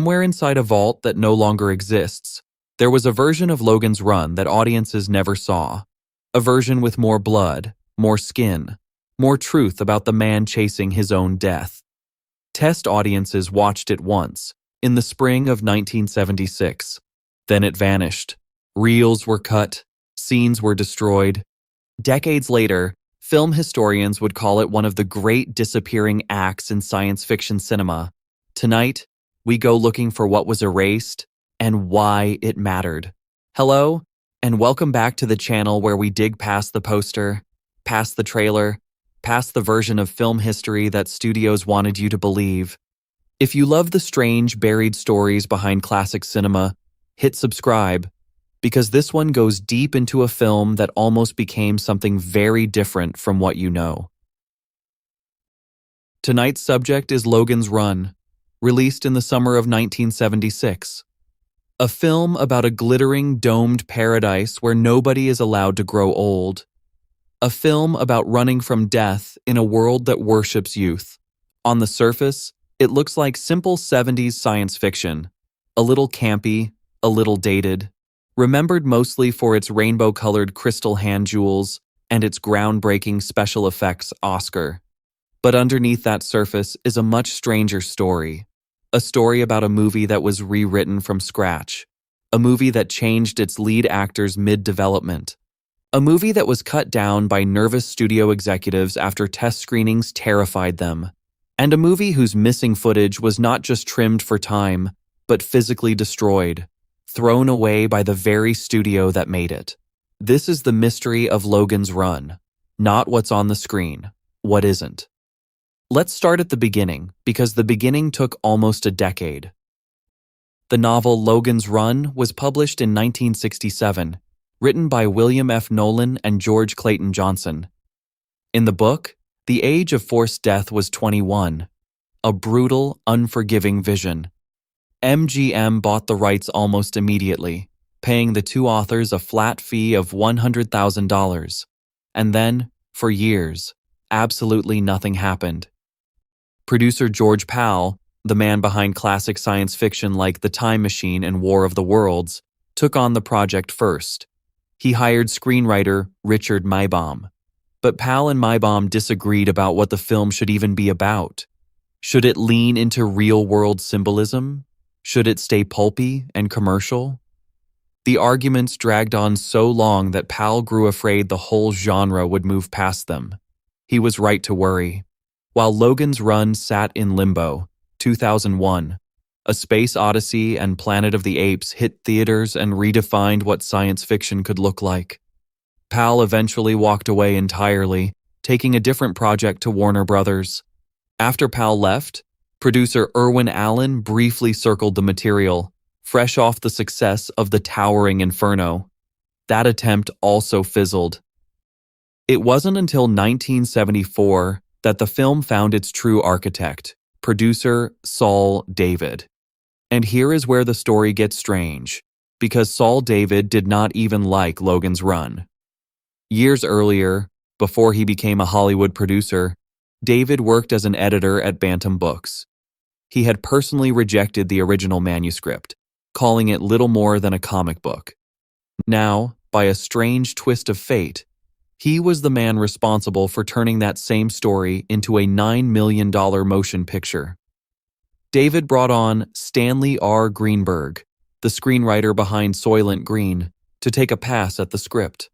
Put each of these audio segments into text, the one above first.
Somewhere inside a vault that no longer exists, there was a version of Logan's Run that audiences never saw. A version with more blood, more skin, more truth about the man chasing his own death. Test audiences watched it once, in the spring of 1976. Then it vanished. Reels were cut, scenes were destroyed. Decades later, film historians would call it one of the great disappearing acts in science fiction cinema. Tonight, we go looking for what was erased and why it mattered. Hello, and welcome back to the channel where we dig past the poster, past the trailer, past the version of film history that studios wanted you to believe. If you love the strange, buried stories behind classic cinema, hit subscribe, because this one goes deep into a film that almost became something very different from what you know. Tonight's subject is Logan's Run, released in the summer of 1976. A film about a glittering, domed paradise where nobody is allowed to grow old. A film about running from death in a world that worships youth. On the surface, it looks like simple 70s science fiction. A little campy, a little dated. Remembered mostly for its rainbow-colored crystal hand jewels and its groundbreaking special effects Oscar. But underneath that surface is a much stranger story. A story about a movie that was rewritten from scratch. A movie that changed its lead actors mid-development. A movie that was cut down by nervous studio executives after test screenings terrified them. And a movie whose missing footage was not just trimmed for time, but physically destroyed. Thrown away by the very studio that made it. This is the mystery of Logan's Run. Not what's on the screen, what isn't. Let's start at the beginning, because the beginning took almost a decade. The novel Logan's Run was published in 1967, written by William F. Nolan and George Clayton Johnson. In the book, the age of forced death was 21, a brutal, unforgiving vision. MGM bought the rights almost immediately, paying the two authors a flat fee of $100,000. And then, for years, absolutely nothing happened. Producer George Pal, the man behind classic science fiction like The Time Machine and War of the Worlds, took on the project first. He hired screenwriter Richard Maibaum. But Pal and Maibaum disagreed about what the film should even be about. Should it lean into real-world symbolism? Should it stay pulpy and commercial? The arguments dragged on so long that Pal grew afraid the whole genre would move past them. He was right to worry. While Logan's Run sat in limbo, 2001, A Space Odyssey and Planet of the Apes hit theaters and redefined what science fiction could look like. Pal eventually walked away entirely, taking a different project to Warner Brothers. After Pal left, producer Irwin Allen briefly circled the material, fresh off the success of The Towering Inferno. That attempt also fizzled. It wasn't until 1974 that the film found its true architect, producer Saul David. And here is where the story gets strange, because Saul David did not even like Logan's Run. Years earlier, before he became a Hollywood producer, David worked as an editor at Bantam Books. He had personally rejected the original manuscript, calling it little more than a comic book. Now, by a strange twist of fate, he was the man responsible for turning that same story into a $9 million motion picture. David brought on Stanley R. Greenberg, the screenwriter behind Soylent Green, to take a pass at the script.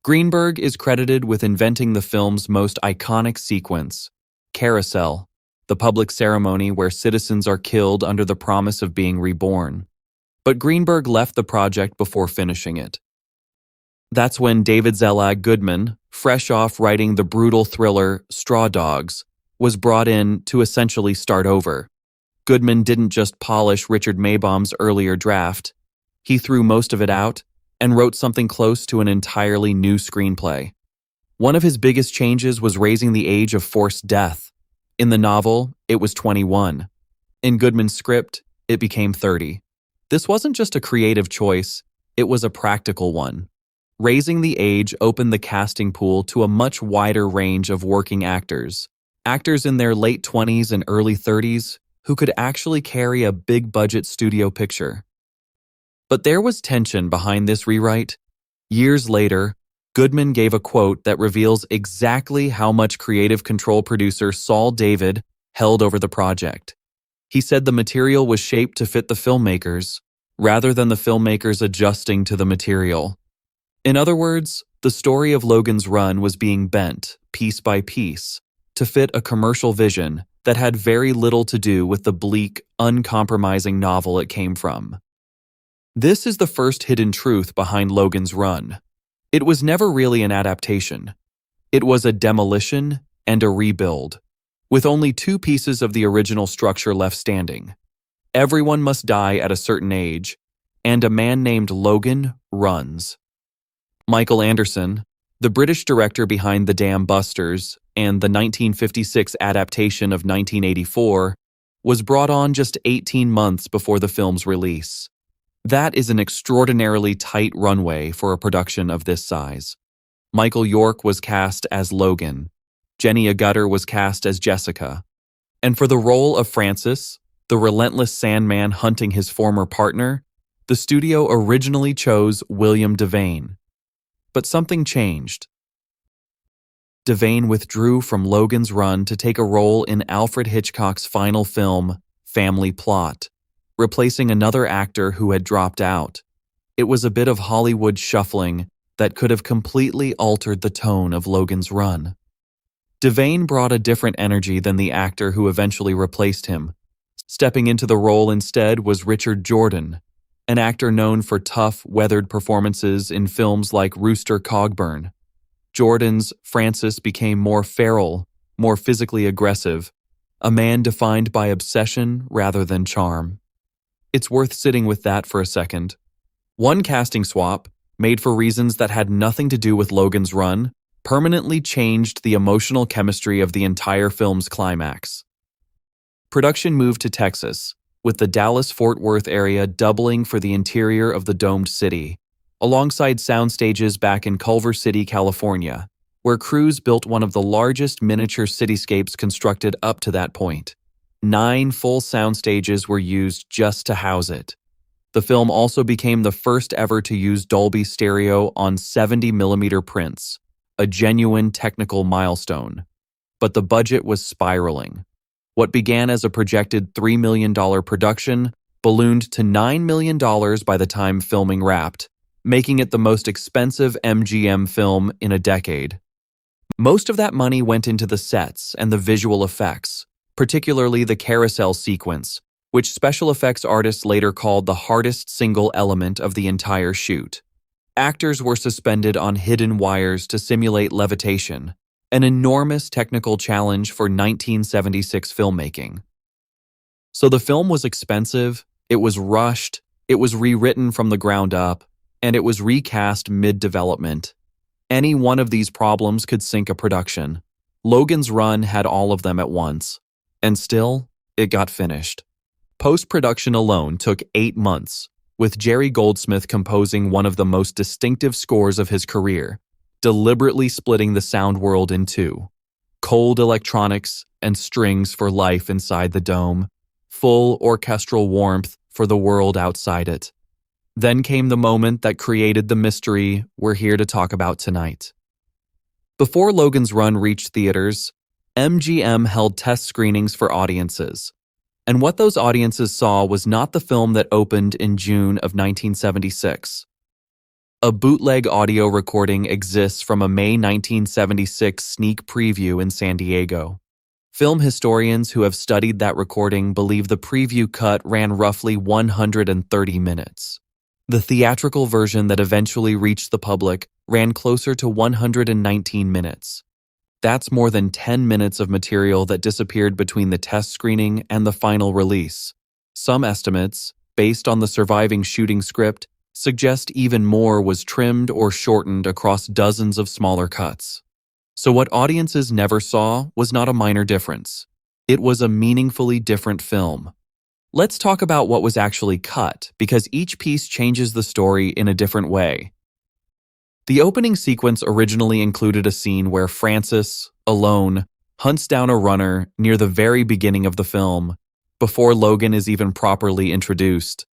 Greenberg is credited with inventing the film's most iconic sequence, Carousel, the public ceremony where citizens are killed under the promise of being reborn. But Greenberg left the project before finishing it. That's when David Zelig Goodman, fresh off writing the brutal thriller Straw Dogs, was brought in to essentially start over. Goodman didn't just polish Richard Maibaum's earlier draft. He threw most of it out and wrote something close to an entirely new screenplay. One of his biggest changes was raising the age of forced death. In the novel, it was 21. In Goodman's script, it became 30. This wasn't just a creative choice, it was a practical one. Raising the age opened the casting pool to a much wider range of working actors. Actors in their late 20s and early 30s who could actually carry a big-budget studio picture. But there was tension behind this rewrite. Years later, Goodman gave a quote that reveals exactly how much creative control producer Saul David held over the project. He said the material was shaped to fit the filmmakers, rather than the filmmakers adjusting to the material. In other words, the story of Logan's Run was being bent, piece by piece, to fit a commercial vision that had very little to do with the bleak, uncompromising novel it came from. This is the first hidden truth behind Logan's Run. It was never really an adaptation. It was a demolition and a rebuild, with only two pieces of the original structure left standing. Everyone must die at a certain age, and a man named Logan runs. Michael Anderson, the British director behind The Dam Busters and the 1956 adaptation of 1984, was brought on just 18 months before the film's release. That is an extraordinarily tight runway for a production of this size. Michael York was cast as Logan. Jenny Agutter was cast as Jessica. And for the role of Francis, the relentless Sandman hunting his former partner, the studio originally chose William Devane. But something changed. Devane withdrew from Logan's Run to take a role in Alfred Hitchcock's final film, Family Plot, replacing another actor who had dropped out. It was a bit of Hollywood shuffling that could have completely altered the tone of Logan's Run. Devane brought a different energy than the actor who eventually replaced him. Stepping into the role instead was Richard Jordan, an actor known for tough, weathered performances in films like Rooster Cogburn. Jordan's Francis became more feral, more physically aggressive, a man defined by obsession rather than charm. It's worth sitting with that for a second. One casting swap, made for reasons that had nothing to do with Logan's Run, permanently changed the emotional chemistry of the entire film's climax. Production moved to Texas, with the Dallas-Fort Worth area doubling for the interior of the domed city, alongside sound stages back in Culver City, California, where crews built one of the largest miniature cityscapes constructed up to that point. 9 full sound stages were used just to house it. The film also became the first ever to use Dolby Stereo on 70mm prints, a genuine technical milestone. But the budget was spiraling. What began as a projected $3 million production ballooned to $9 million by the time filming wrapped, making it the most expensive MGM film in a decade. Most of that money went into the sets and the visual effects, particularly the carousel sequence, which special effects artists later called the hardest single element of the entire shoot. Actors were suspended on hidden wires to simulate levitation, an enormous technical challenge for 1976 filmmaking. So the film was expensive, it was rushed, it was rewritten from the ground up, and it was recast mid-development. Any one of these problems could sink a production. Logan's Run had all of them at once, and still, it got finished. Post-production alone took 8 months, with Jerry Goldsmith composing one of the most distinctive scores of his career, deliberately splitting the sound world in two. Cold electronics and strings for life inside the dome, full orchestral warmth for the world outside it. Then came the moment that created the mystery we're here to talk about tonight. Before Logan's Run reached theaters, MGM held test screenings for audiences. And what those audiences saw was not the film that opened in June of 1976. A bootleg audio recording exists from a May 1976 sneak preview in San Diego. Film historians who have studied that recording believe the preview cut ran roughly 130 minutes. The theatrical version that eventually reached the public ran closer to 119 minutes. That's more than 10 minutes of material that disappeared between the test screening and the final release. Some estimates, based on the surviving shooting script, suggest even more was trimmed or shortened across dozens of smaller cuts. So what audiences never saw was not a minor difference. It was a meaningfully different film. Let's talk about what was actually cut, because each piece changes the story in a different way. The opening sequence originally included a scene where Francis, alone, hunts down a runner near the very beginning of the film, before Logan is even properly introduced.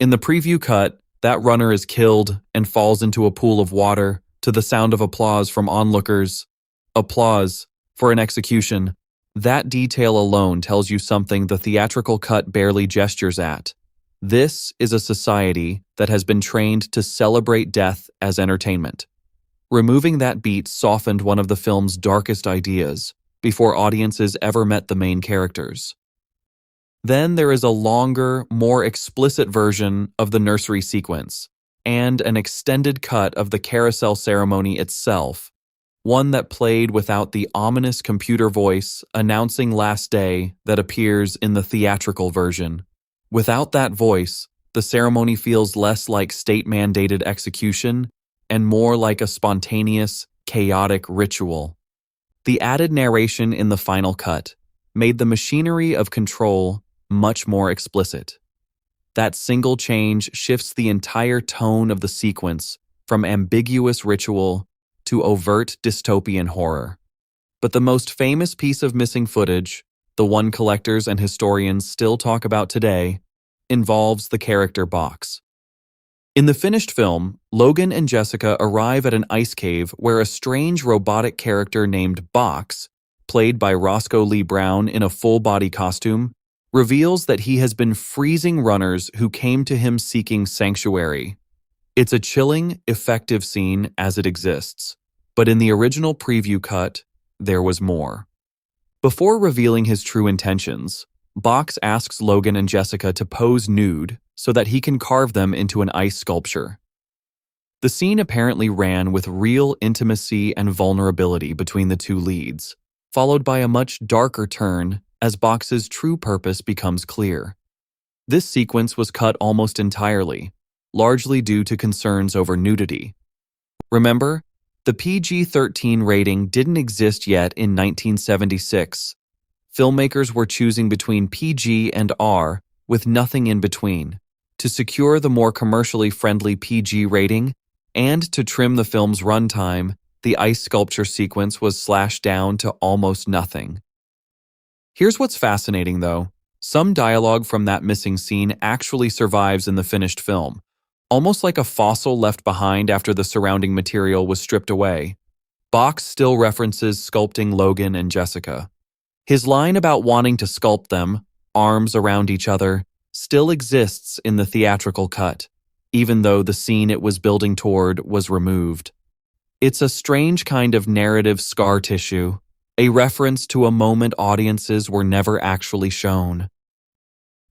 In the preview cut, that runner is killed and falls into a pool of water to the sound of applause from onlookers. Applause for an execution. That detail alone tells you something the theatrical cut barely gestures at. This is a society that has been trained to celebrate death as entertainment. Removing that beat softened one of the film's darkest ideas before audiences ever met the main characters. Then there is a longer, more explicit version of the nursery sequence, and an extended cut of the carousel ceremony itself, one that played without the ominous computer voice announcing last day that appears in the theatrical version. Without that voice, the ceremony feels less like state-mandated execution and more like a spontaneous, chaotic ritual. The added narration in the final cut made the machinery of control much more explicit. That single change shifts the entire tone of the sequence from ambiguous ritual to overt dystopian horror. But the most famous piece of missing footage, the one collectors and historians still talk about today, involves the character Box. In the finished film, Logan and Jessica arrive at an ice cave where a strange robotic character named Box, played by Roscoe Lee Brown in a full-body costume, reveals that he has been freezing runners who came to him seeking sanctuary. It's a chilling, effective scene as it exists, but in the original preview cut, there was more. Before revealing his true intentions, Box asks Logan and Jessica to pose nude so that he can carve them into an ice sculpture. The scene apparently ran with real intimacy and vulnerability between the two leads, followed by a much darker turn as Box's true purpose becomes clear. This sequence was cut almost entirely, largely due to concerns over nudity. Remember, the PG-13 rating didn't exist yet in 1976. Filmmakers were choosing between PG and R with nothing in between, to secure the more commercially friendly PG rating and to trim the film's runtime. The ice sculpture sequence was slashed down to almost nothing. Here's what's fascinating, though. Some dialogue from that missing scene actually survives in the finished film, almost like a fossil left behind after the surrounding material was stripped away. Box still references sculpting Logan and Jessica. His line about wanting to sculpt them, arms around each other, still exists in the theatrical cut, even though the scene it was building toward was removed. It's a strange kind of narrative scar tissue, a reference to a moment audiences were never actually shown.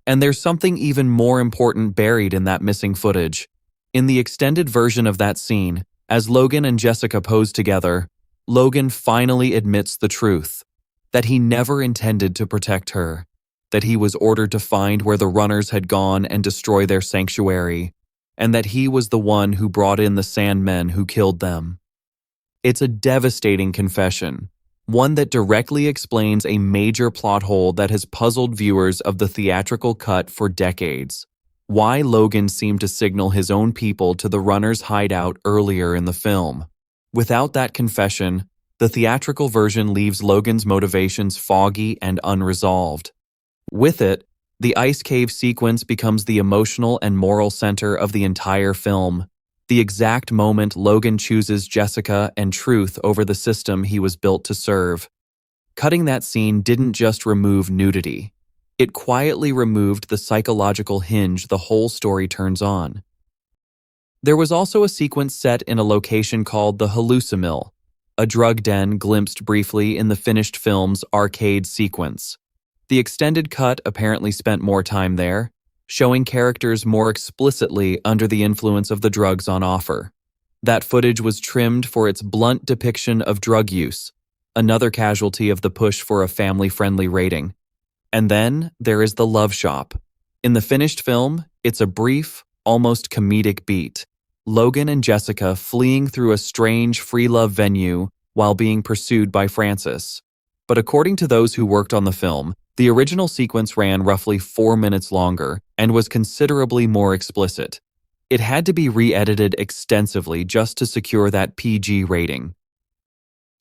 And there's something even more important buried in that missing footage. In the extended version of that scene, as Logan and Jessica pose together, Logan finally admits the truth, that he never intended to protect her, that he was ordered to find where the runners had gone and destroy their sanctuary, and that he was the one who brought in the Sandmen who killed them. It's a devastating confession, one that directly explains a major plot hole that has puzzled viewers of the theatrical cut for decades. Why Logan seemed to signal his own people to the runners' hideout earlier in the film. Without that confession, the theatrical version leaves Logan's motivations foggy and unresolved. With it, the ice cave sequence becomes the emotional and moral center of the entire film, the exact moment Logan chooses Jessica and truth over the system he was built to serve. Cutting that scene didn't just remove nudity. It quietly removed the psychological hinge the whole story turns on. There was also a sequence set in a location called the Hallucimil, a drug den glimpsed briefly in the finished film's arcade sequence. The extended cut apparently spent more time there, showing characters more explicitly under the influence of the drugs on offer. That footage was trimmed for its blunt depiction of drug use, another casualty of the push for a family-friendly rating. And then there is the love shop. In the finished film, it's a brief, almost comedic beat. Logan and Jessica fleeing through a strange free love venue while being pursued by Francis. But according to those who worked on the film, the original sequence ran roughly 4 minutes longer and was considerably more explicit. It had to be re-edited extensively just to secure that PG rating.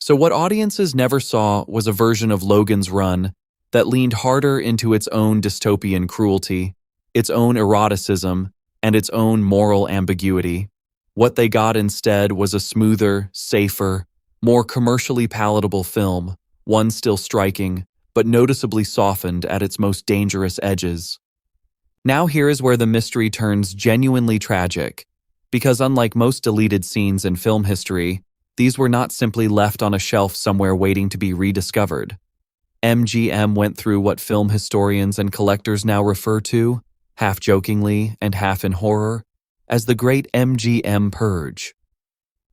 So what audiences never saw was a version of Logan's run that leaned harder into its own dystopian cruelty, its own eroticism, and its own moral ambiguity. What they got instead was a smoother, safer, more commercially palatable film, one still striking, but noticeably softened at its most dangerous edges. Now here is where the mystery turns genuinely tragic, because unlike most deleted scenes in film history, these were not simply left on a shelf somewhere waiting to be rediscovered. MGM went through what film historians and collectors now refer to, half jokingly and half in horror, as the Great MGM Purge.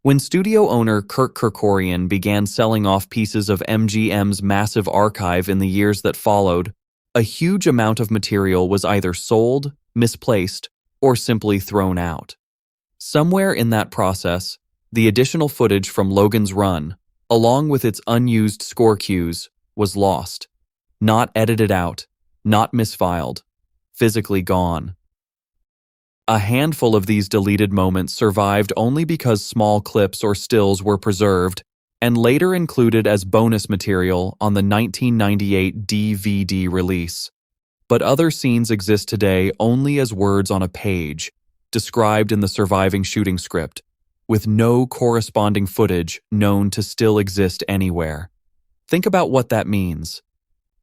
When studio owner Kirk Kerkorian began selling off pieces of MGM's massive archive in the years that followed, a huge amount of material was either sold, misplaced, or simply thrown out. Somewhere in that process, the additional footage from Logan's Run, along with its unused score cues, was lost. Not edited out, not misfiled, physically gone. A handful of these deleted moments survived only because small clips or stills were preserved and later included as bonus material on the 1998 DVD release. But other scenes exist today only as words on a page, described in the surviving shooting script, with no corresponding footage known to still exist anywhere. Think about what that means.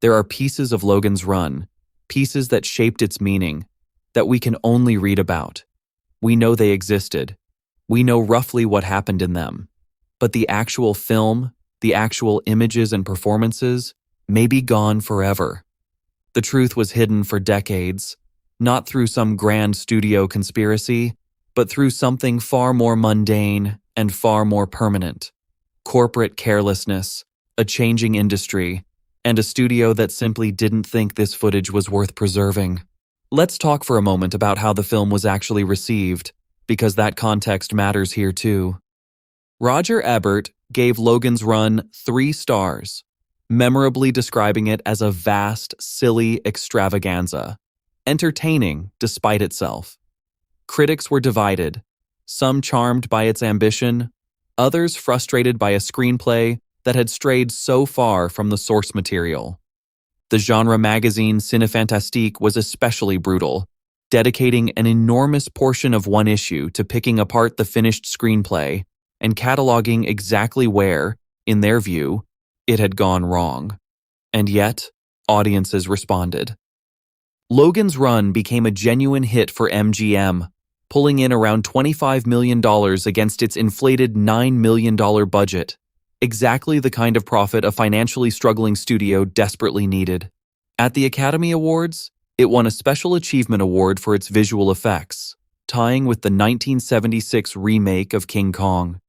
There are pieces of Logan's Run, pieces that shaped its meaning, that we can only read about. We know they existed. We know roughly what happened in them. But the actual film, the actual images and performances, may be gone forever. The truth was hidden for decades, not through some grand studio conspiracy, but through something far more mundane and far more permanent. Corporate carelessness, a changing industry, and a studio that simply didn't think this footage was worth preserving. Let's talk for a moment about how the film was actually received, because that context matters here too. Roger Ebert gave Logan's Run 3 stars, memorably describing it as a vast, silly extravaganza, entertaining despite itself. Critics were divided, some charmed by its ambition, others frustrated by a screenplay that had strayed so far from the source material. The genre magazine Cinefantastique was especially brutal, dedicating an enormous portion of one issue to picking apart the finished screenplay and cataloging exactly where, in their view, it had gone wrong. And yet, audiences responded. Logan's Run became a genuine hit for MGM, pulling in around $25 million against its inflated $9 million budget. Exactly the kind of profit a financially struggling studio desperately needed. At the Academy Awards, it won a Special Achievement Award for its visual effects, tying with the 1976 remake of King Kong.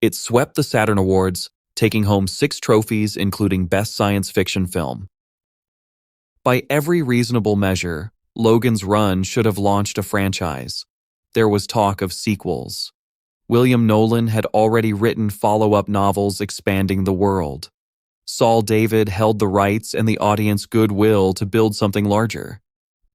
It swept the Saturn Awards, taking home 6 trophies including Best Science Fiction Film. By every reasonable measure, Logan's Run should have launched a franchise. There was talk of sequels. William Nolan had already written follow-up novels expanding the world. Saul David held the rights and the audience goodwill to build something larger.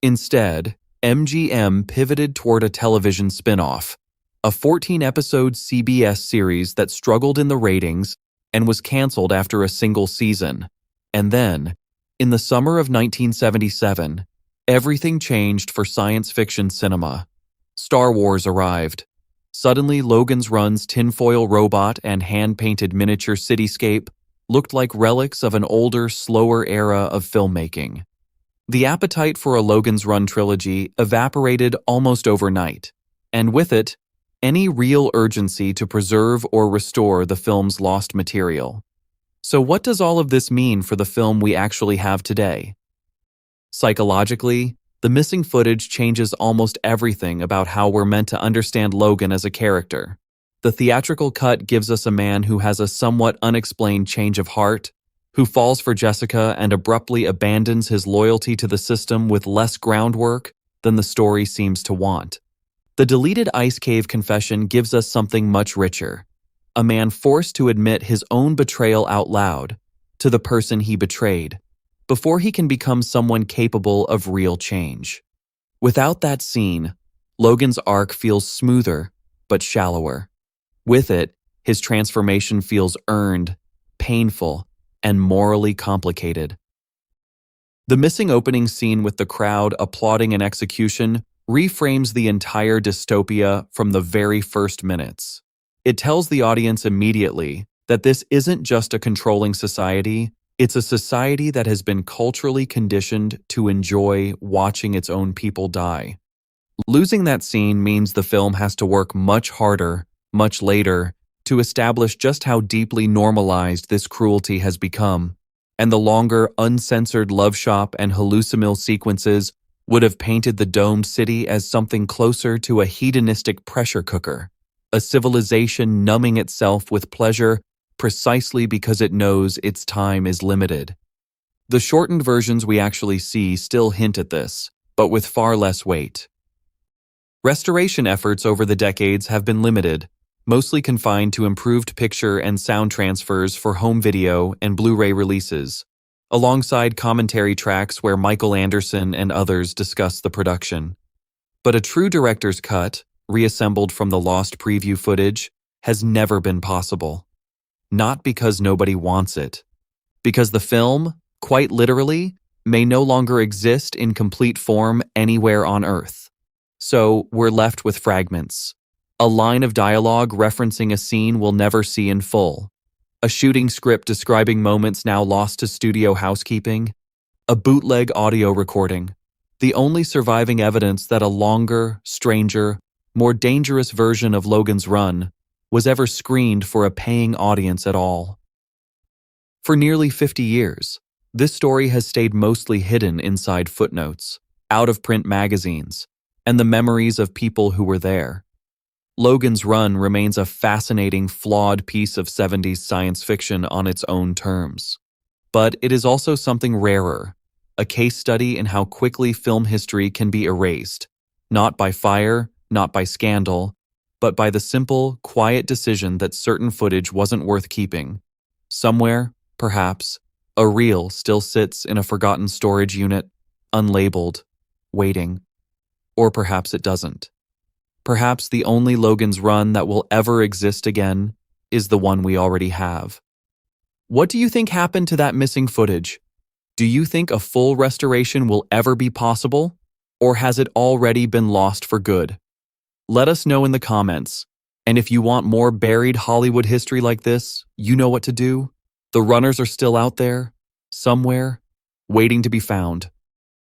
Instead, MGM pivoted toward a television spin-off, a 14-episode CBS series that struggled in the ratings and was canceled after a single season. And then, in the summer of 1977, everything changed for science fiction cinema. Star Wars arrived. Suddenly, Logan's Run's tinfoil robot and hand-painted miniature cityscape looked like relics of an older, slower era of filmmaking. The appetite for a Logan's Run trilogy evaporated almost overnight, and with it, any real urgency to preserve or restore the film's lost material. So what does all of this mean for the film we actually have today? Psychologically, the missing footage changes almost everything about how we're meant to understand Logan as a character. The theatrical cut gives us a man who has a somewhat unexplained change of heart, who falls for Jessica and abruptly abandons his loyalty to the system with less groundwork than the story seems to want. The deleted Ice Cave confession gives us something much richer, a man forced to admit his own betrayal out loud to the person he betrayed, before he can become someone capable of real change. Without that scene, Logan's arc feels smoother, but shallower. With it, his transformation feels earned, painful, and morally complicated. The missing opening scene with the crowd applauding an execution reframes the entire dystopia from the very first minutes. It tells the audience immediately that this isn't just a controlling society, it's a society that has been culturally conditioned to enjoy watching its own people die. Losing that scene means the film has to work much harder, much later, to establish just how deeply normalized this cruelty has become, and the longer, uncensored love shop and hallucimil sequences would have painted the domed city as something closer to a hedonistic pressure cooker, a civilization numbing itself with pleasure precisely because it knows its time is limited. The shortened versions we actually see still hint at this, but with far less weight. Restoration efforts over the decades have been limited, mostly confined to improved picture and sound transfers for home video and Blu-ray releases, alongside commentary tracks where Michael Anderson and others discuss the production. But a true director's cut, reassembled from the lost preview footage, has never been possible. Not because nobody wants it, because the film, quite literally, may no longer exist in complete form anywhere on Earth. So we're left with fragments. A line of dialogue referencing a scene we'll never see in full. A shooting script describing moments now lost to studio housekeeping. A bootleg audio recording. The only surviving evidence that a longer, stranger, more dangerous version of Logan's Run was ever screened for a paying audience at all. For nearly 50 years, this story has stayed mostly hidden inside footnotes, out-of-print magazines, and the memories of people who were there. Logan's Run remains a fascinating, flawed piece of 70s science fiction on its own terms. But it is also something rarer, a case study in how quickly film history can be erased, not by fire, not by scandal, but by the simple, quiet decision that certain footage wasn't worth keeping. Somewhere, perhaps, a reel still sits in a forgotten storage unit, unlabeled, waiting. Or perhaps it doesn't. Perhaps the only Logan's Run that will ever exist again is the one we already have. What do you think happened to that missing footage? Do you think a full restoration will ever be possible? Or has it already been lost for good? Let us know in the comments. And if you want more buried Hollywood history like this, you know what to do. The runners are still out there, somewhere, waiting to be found.